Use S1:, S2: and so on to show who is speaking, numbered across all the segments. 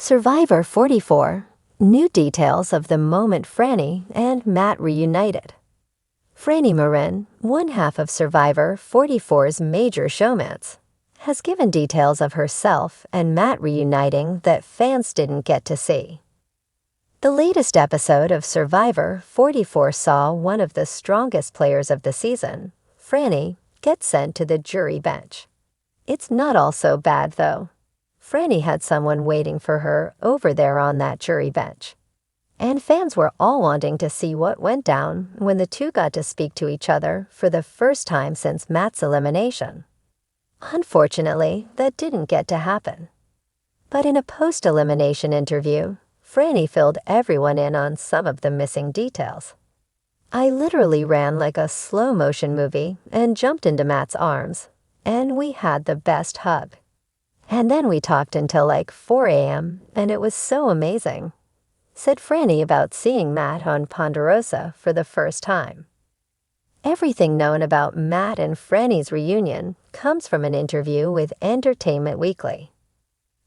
S1: Survivor 44. New details of the moment Frannie and Matt reunited. Frannie Marin, one half of Survivor 44's major showmance, has given details of herself and Matt reuniting that fans didn't get to see. The latest episode of Survivor 44 saw one of the strongest players of the season, Frannie, get sent to the jury bench. It's not all so bad, though. Frannie had someone waiting for her over there on that jury bench. And fans were all wanting to see what went down when the two got to speak to each other for the first time since Matt's elimination. Unfortunately, that didn't get to happen. But in a post-elimination interview, Frannie filled everyone in on some of the missing details. "I literally ran like a slow-motion movie and jumped into Matt's arms, and we had the best hug. And then we talked until like 4 a.m., and it was so amazing," said Frannie about seeing Matt on Ponderosa for the first time. Everything known about Matt and Frannie's reunion comes from an interview with Entertainment Weekly.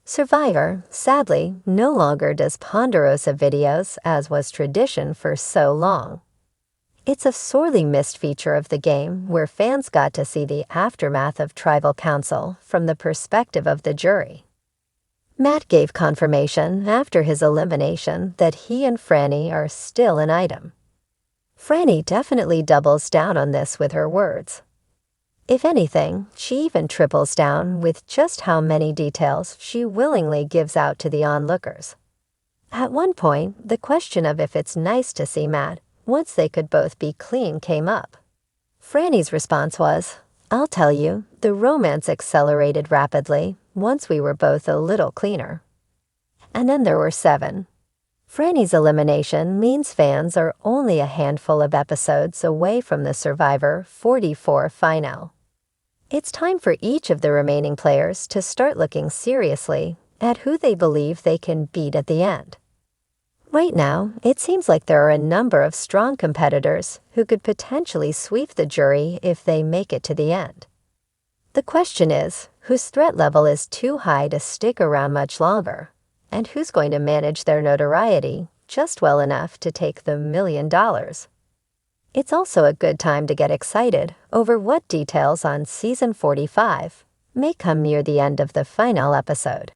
S1: Survivor, sadly, no longer does Ponderosa videos as was tradition for so long. It's a sorely missed feature of the game where fans got to see the aftermath of Tribal Council from the perspective of the jury. Matt gave confirmation after his elimination that he and Frannie are still an item. Frannie definitely doubles down on this with her words. If anything, she even triples down with just how many details she willingly gives out to the onlookers. At one point, the question of if it's nice to see Matt once they could both be clean came up. Frannie's response was, "I'll tell you, the romance accelerated rapidly once we were both a little cleaner." And then there were 7. Frannie's elimination means fans are only a handful of episodes away from the Survivor 44 final. It's time for each of the remaining players to start looking seriously at who they believe they can beat at the end. Right now, it seems like there are a number of strong competitors who could potentially sweep the jury if they make it to the end. The question is, whose threat level is too high to stick around much longer, and who's going to manage their notoriety just well enough to take the $1 million? It's also a good time to get excited over what details on Season 45 may come near the end of the final episode.